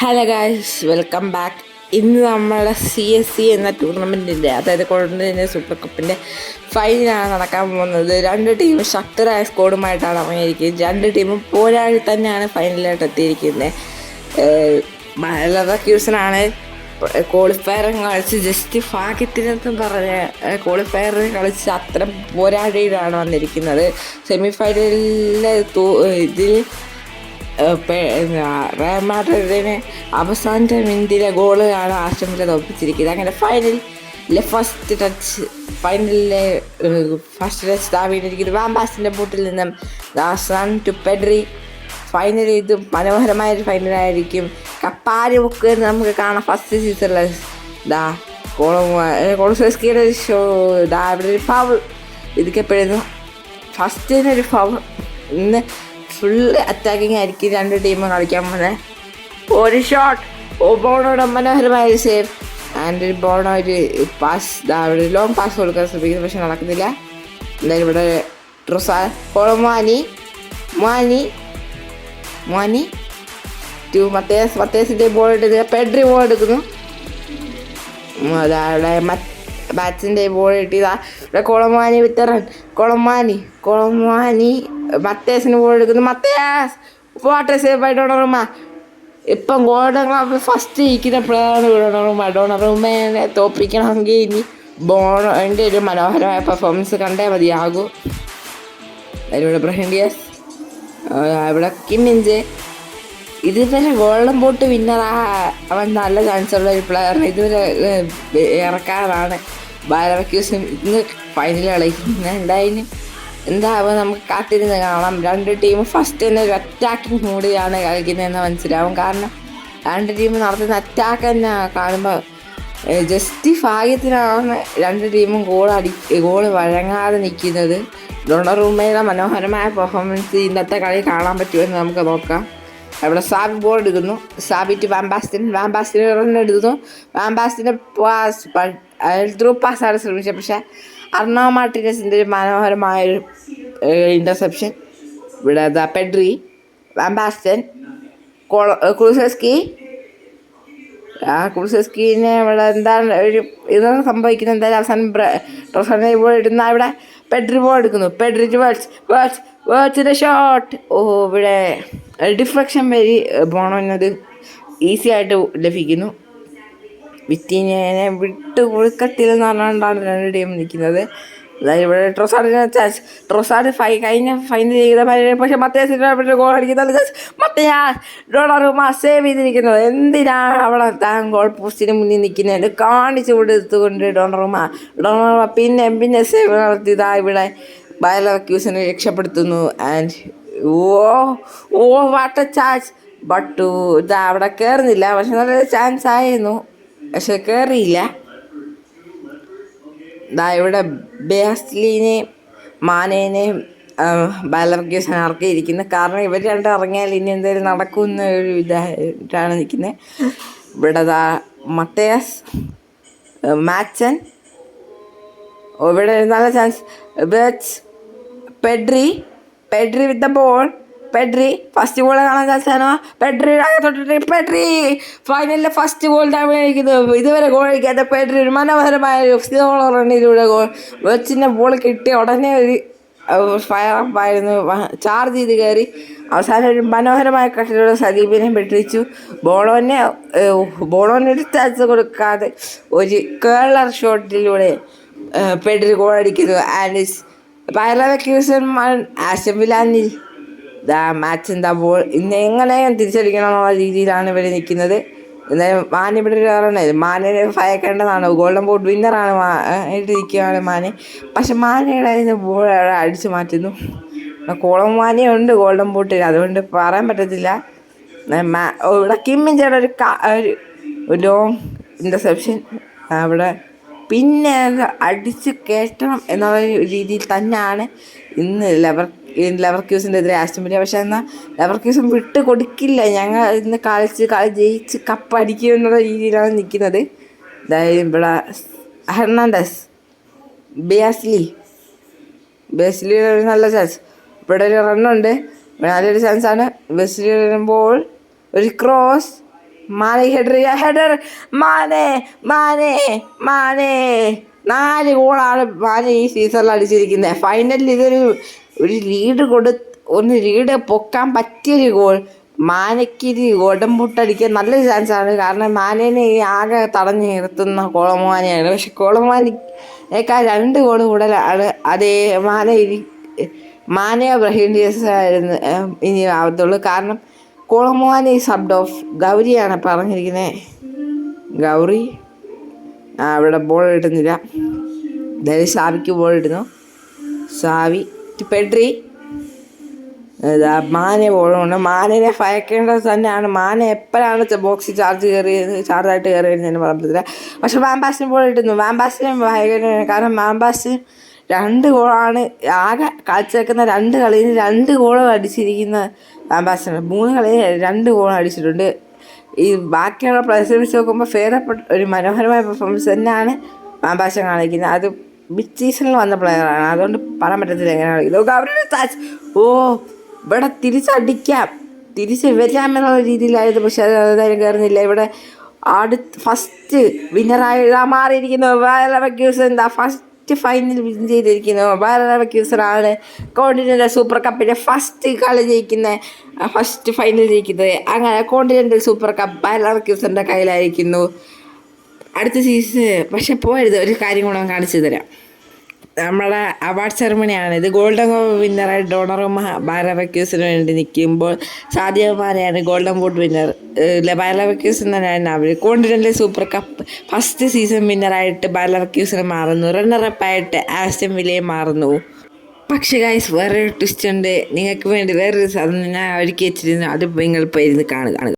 Hello guys, welcome back. ഇന്ന് നമ്മളെ CSC എന്ന ടൂർണമെൻറ്റിൻ്റെ, അതായത് കൊളംബിയ സൂപ്പർ കപ്പിൻ്റെ ഫൈനലാണ് നടക്കാൻ പോകുന്നത്. രണ്ട് ടീം ശക്തരായ സ്കോഡുമായിട്ടാണ് ഇറങ്ങിയിരിക്കുന്നത്. രണ്ട് ടീമും പോരാടി തന്നെയാണ് ഫൈനലിലോട്ട് എത്തിയിരിക്കുന്നത്. ലവർക്യൂസനാണ് ക്വാളിഫയർ കളിച്ച് ജസ്റ്റ് ഭാഗ്യത്തിനെന്ന് പറഞ്ഞ ക്വാളിഫയർ കളിച്ച് അത്ര പോരാടിയിട്ടാണ് വന്നിരിക്കുന്നത്. സെമി ഫൈനലിലെ ഇതിൽ റയൽ മാഡ്രിഡിനെ അവസാനത്തെ മിനിറ്റിലെ ഗോളാണ് ആസ്റ്റൺ വില്ല തോൽപ്പിച്ചിരിക്കുന്നത്. അങ്ങനെ ഫൈനലിലെ ഫസ്റ്റ് ടച്ച് താവിയിരിക്കുന്നത് വാംബാസിൻ്റെ ബൂട്ടിൽ നിന്നും ദാസാൻ ടു പെഡ്രി. ഫൈനൽ ഇത് മനോഹരമായൊരു ഫൈനലായിരിക്കും. കപ്പാര് ബുക്ക് നമുക്ക് കാണാം. ഫസ്റ്റ് സീസണിലെ കോളോസ്കീയുടെ ഷോ ഇവിടെ ഒരു ഫൗൾ വിധിക്കപ്പെടുന്നു. ഫസ്റ്റിനൊരു ഫൗൾ. ഇന്ന് ഫുള്ള് അറ്റാക്കിങ് ആയിരിക്കും രണ്ട് ടീമും കളിക്കാൻ പോകുന്നത്. ഒരു ഷോട്ട്, ബോണോയുടെ മനോഹരമായ സേവ് ആൻഡ് ബോണോ ഒരു പാസ്, ഇവിടെ ലോങ് പാസ് കൊടുക്കാൻ ശ്രമിക്കുന്നു, പക്ഷെ നടക്കുന്നില്ല. എന്തായാലും ഇവിടെ മോനി ടു മത്തേസിൻ്റെ ബോൾ എടുക്കുക. പെഡ്രി ബോൾ എടുക്കുന്നു. അവിടെ ബാറ്റ്സിൻ്റെ ബോൾ കിട്ടിയതാ. ഇവിടെ കൊളമാനി വിത്ത് റൺ. കൊളമാനി മത്തേസിന് ബോൾ എടുക്കുന്നു. മത്തേസ് വാട്ടർ സേവ് ബൈ ഡോണറുമ. ഇപ്പം ഗോൾഡൻ ഗ്ലൗസ് ഫസ്റ്റ് ഇരിക്കുന്ന പ്ലെയറാണ് ഡോണറുമേനെ തോൽപ്പിക്കണമെങ്കിൽ ഇനി ബോണോൻ്റെ ഒരു മനോഹരമായ പെർഫോമൻസ് കണ്ടേ മതിയാകും. അതിലൂടെ ബ്രഹീം ഇവിടെ കിമ്മിൻസ് ഇതുവരെ ഗോൾഡൻ ബോട്ട് വിന്നറാ. അവൻ നല്ല ചാൻസുള്ള ഒരു പ്ലെയറിനെ ഇതുവരെ ഇറക്കാനാണ് ലവർക്യൂസൻ ഇന്ന് ഫൈനൽ കളിക്കുന്നത്. എന്താവും നമുക്ക് കാത്തിരുന്ന് കാണാം. രണ്ട് ടീം ഫസ്റ്റ് തന്നെ ഒരു അറ്റാക്കിംഗ് മൂഡിലാണ് കളിക്കുന്നതെന്ന് മനസ്സിലാവും. കാരണം രണ്ട് ടീം നടത്തുന്ന അറ്റാക്ക് തന്നെ കാണുമ്പോൾ ജസ്റ്റ് ഭാഗ്യത്തിനാണ് രണ്ട് ടീമും ഗോൾ വഴങ്ങാതെ നിൽക്കുന്നത്. ഡൊണറുമയുടെ മനോഹരമായ പെർഫോമൻസ് ഇന്നത്തെ കളി കാണാൻ പറ്റുമെന്ന് നമുക്ക് നോക്കാം. അവിടെ സാബി ബോൾ എടുക്കുന്നു. സാബി ടു വാംബാസ്റ്റിന് റൺ എടുക്കുന്നു. വാംബാസ്റ്റിൻ്റെ ത്രൂ പാസ്സാണ് ശ്രമിച്ചത്, പക്ഷേ അർണോ മാർട്ടിനസിൻ്റെ ഒരു മനോഹരമായൊരു ഇൻ്റർസെപ്ഷൻ. ഇവിടെ പെഡ്രി, വാംബാസ്റ്റൻ, കുളുസെസ്കീനെ ഇവിടെ എന്താണ് ഒരു ഇതാണ് സംഭവിക്കുന്നത്. എന്തായാലും അവസാനം ട്രൊസാനെ ബോൾ ഇടുന്ന ഇവിടെ പെഡ്രി ബോൾ എടുക്കുന്നു. പെഡ്രി വേർഡ്സിൻ്റെ ഷോട്ട്. ഇവിടെ ഡിഫ്ലക്ഷൻ വഴി ബോണോന്നത് ഈസി ആയിട്ട് ലഭിക്കുന്നു. വിറ്റീനെ വിട്ട് കൊടുക്കത്തില്ലെന്ന് പറഞ്ഞുകൊണ്ടാണ് രണ്ട് ടീം നിൽക്കുന്നത്. അതായത് ഇവിടെ ട്രൊസാർഡ് കഴിഞ്ഞ ഫൈനൽ ചെയ്ത, പക്ഷേ മത്തേസിൻ്റെ ഗോൾ അടിക്കുന്നത് ഡോണറുമ സേവ് ചെയ്തിരിക്കുന്നത്. എന്തിനാണ് അവിടെ താൻ ഗോൾ പോസ്റ്റിന് മുന്നിൽ നിൽക്കുന്നത് കാണിച്ചു കൊടുത്തുകൊണ്ട് ഡോണറുമ പിന്നെ സേവ് നടത്തിയതാ ഇവിടെ ലവർക്യൂസനെ രക്ഷപ്പെടുത്തുന്നു. And what a chance. But അവിടെ കയറുന്നില്ല, പക്ഷെ നല്ലൊരു ചാൻസ് ആയിരുന്നു, പക്ഷെ കയറിയില്ല. ഇവിടെ ബേസ്ലിനെയും മാനേനെയും ലവർക്യൂസൻ ഇറക്കിയിരിക്കുന്നത്. കാരണം ഇവർ രണ്ടും ഇറങ്ങിയാൽ ഇനി എന്തെങ്കിലും നടക്കുമെന്ന ഒരു ഇതായിട്ടാണ് നിൽക്കുന്നത്. ഇവിടെ മത്തേസ്, മാച്ചൻ, ഇവിടെ നല്ല chance. Pedri with the ball. Pedri first goal കാണാൻ ചാൻസാണോ? പെഡ്രി ഫൈനലിലെ ഫസ്റ്റ് ഗോൾ കഴിക്കുന്നത്. ഇതുവരെ ഗോൾ കഴിക്കാത്ത പെഡ്രി ഒരു മനോഹരമായ റണ്ണിലൂടെ വെച്ചിൻ്റെ ബോൾ കിട്ടിയ ഉടനെ ഒരു ഫയർ അപ്പായിരുന്നു. ചാർജ് ചെയ്ത് കയറി അവസാനം ഒരു മനോഹരമായ കട്ടിലൂടെ സദീപിനെ വെട്ടിച്ചു. ബോളോനൊരു ചാൻസ് കൊടുക്കാതെ ഒരു കേളർ ഷോട്ടിലൂടെ പെഡ്രി ഗോൾ അടിക്കുന്നു. ആൻഡ് ലവർക്യൂസൻ ആസ്റ്റൺ വില്ലാനിൽ മാച്ച് എന്താ ബോൾ ഇന്ന് എങ്ങനെയും തിരിച്ചടിക്കണം എന്നുള്ള രീതിയിലാണ് ഇവർ നിൽക്കുന്നത്. എന്തായാലും മാൻ ഇവിടെ കയറണത് മാനിനെ ഭയക്കേണ്ടതാണ്. ഗോൾഡൻ ബോട്ട് വിന്നറാണ് ഇരിക്കുകയാണ് മാന്, പക്ഷെ മാനയുടെ ബോൾ അടിച്ചു മാറ്റുന്നു. കോളമാനിയുണ്ട് ഗോൾഡൻ ബോട്ടിൽ, അതുകൊണ്ട് പറയാൻ പറ്റത്തില്ല. ഇവിടെ കിമ്മിൻ്റെ ഒരു ലോങ് ഇൻ്റർസെപ്ഷൻ അവിടെ പിന്നെ അടിച്ച് കയറ്റണം എന്നുള്ള രീതിയിൽ തന്നെയാണ് ഇന്ന് ലവർക്യൂസിൻ്റെ എതിരെ ആസ്റ്റൺ വില്ല. പക്ഷേ എന്നാൽ ലവർക്യൂസൻ വിട്ട് കൊടുക്കില്ല. ഞങ്ങൾ ഇന്ന് കളി ജയിച്ച് കപ്പടിക്കും എന്നുള്ള രീതിയിലാണ് നിൽക്കുന്നത്. അതായത് ഇവിടെ ഹെർണാണ്ടസ്, ബേസ്ലി ഒരു നല്ല ചാൻസ്. ഇവിടെ ഒരു റണ്ണുണ്ട്, നല്ലൊരു ചാൻസാണ്. ബേസ്ലി വരുമ്പോൾ ഒരു ക്രോസ് മാനെ ഹെഡർ മാനെ 4 ഗോളാണ് മാനെ ഈ സീസണിൽ അടിച്ചിരിക്കുന്നത്. ഫൈനലിൽ ഒരു ലീഡ് പൊക്കാൻ പറ്റിയൊരു ഗോൾ. മാനയ്ക്ക് ഇത് ഉടമ്പുട്ടടിക്കാൻ നല്ലൊരു ചാൻസാണ്. കാരണം മാനേനെ ഈ ആകെ തടഞ്ഞു നിർത്തുന്ന കോളമാനെയാണ്. പക്ഷെ കോളമാനേക്കാൾ 2 ഗോൾ കൂടുതലാണ്. അതേ മാനയോ ബ്രഹീം ഡിയാസ് ആയിരുന്നു ഇനി ആവത്തുള്ളൂ. കാരണം കോളമാനെ സബ്ഡ് ഓഫ് ഗൗരിയാണ് പറഞ്ഞിരിക്കുന്നത്. ഗൗരി ഇവിടെ ബോൾ കിട്ടുന്നില്ല. അതായത് സാവിക്ക് ബോൾ ഇടുന്നു. സാവി പെഡ്രി മാനെ ബോളുണ്ട്. മാനിനെ ഭയക്കേണ്ടത് തന്നെയാണ്. മാന എപ്പോഴാണ് ബോക്സിൽ ചാർജായിട്ട് കയറി വരുന്നതിന് പറഞ്ഞില്ല. പക്ഷെ വാംബാസിന് ബോൾ ഇട്ടുന്നു. വാംബാസിന് ഭയങ്കര, കാരണം വാംബാസിന് 2 ഗോളാണ് ആകെ കളിച്ചേക്കുന്ന. 2 കളിയിൽ 2 ഗോളും അടിച്ചിരിക്കുന്ന വാംബാസിന്. 3 കളിയിൽ 2 ഗോളും അടിച്ചിട്ടുണ്ട്. ഈ ബാക്കിയുള്ള പ്ലേയേഴ്സിനെ വെച്ച് നോക്കുമ്പോൾ ഫേവറേറ്റ് ഒരു മനോഹരമായ പെർഫോമൻസ് തന്നെയാണ് വാംബാസ് കാണിക്കുന്നത്. അത് മിഡ് സീസണിൽ വന്ന പ്ലെയറാണ്, അതുകൊണ്ട് പറയാൻ പറ്റത്തില്ല എങ്ങനെയാണ് ഇതൊക്കെ അവരുടെ ടച്ച്. ഇവിടെ തിരിച്ച് വരാമെന്നുള്ള രീതിയിലായിരുന്നു. പക്ഷെ അത് എന്തായാലും കയറുന്നില്ല. ഇവിടെ ഫസ്റ്റ് വിന്നറായി മാറിയിരിക്കുന്നു Bayer Leverkusen. First final win ചെയ്തിരിക്കുന്നു ബയർ ലെവർക്യൂസനാണ്. കോണ്ടിനെൻ്റൽ സൂപ്പർ കപ്പിൻ്റെ ഫസ്റ്റ് ഫൈനൽ ജയിക്കുന്നത്. അങ്ങനെ കോണ്ടിനെൻ്റൽ സൂപ്പർ കപ്പ് ബയർ ലെവർക്യൂസൻ്റെ കയ്യിലായിരിക്കുന്നു. അടുത്ത സീസൺ പക്ഷെ പോയത് ഒരു കാര്യം കൂടെ കാണിച്ചു തരാം. നമ്മളെ അവാർഡ് സെറമണിയാണ് ഇത്. ഗോൾഡൻ വിന്നറായി ഡോണറുമ ബയർ ലെവർക്യൂസിന് വേണ്ടി നിൽക്കുമ്പോൾ സാദിയോ മാനെയാണ് golden boot winner. Bayer Leverkusen തന്നെയാണ് അവർ. Continental super cup first season വിന്നറായിട്ട് ബയർ ലെവർക്യൂസിന് മാറുന്നു. റണ്ണറപ്പായിട്ട് ആസ്റ്റൺ വില്ലയെ മാറുന്നു. പക്ഷേ ഗൈസ് വേറൊരു ട്വിസ്റ്റ് ഉണ്ട്. നിങ്ങൾക്ക് വേണ്ടി വേറൊരു സാധനം ഞാൻ ഒരുക്കി വെച്ചിരുന്നു. അത് നിങ്ങൾ ഇപ്പോൾ ഇരുന്ന് കാണുക.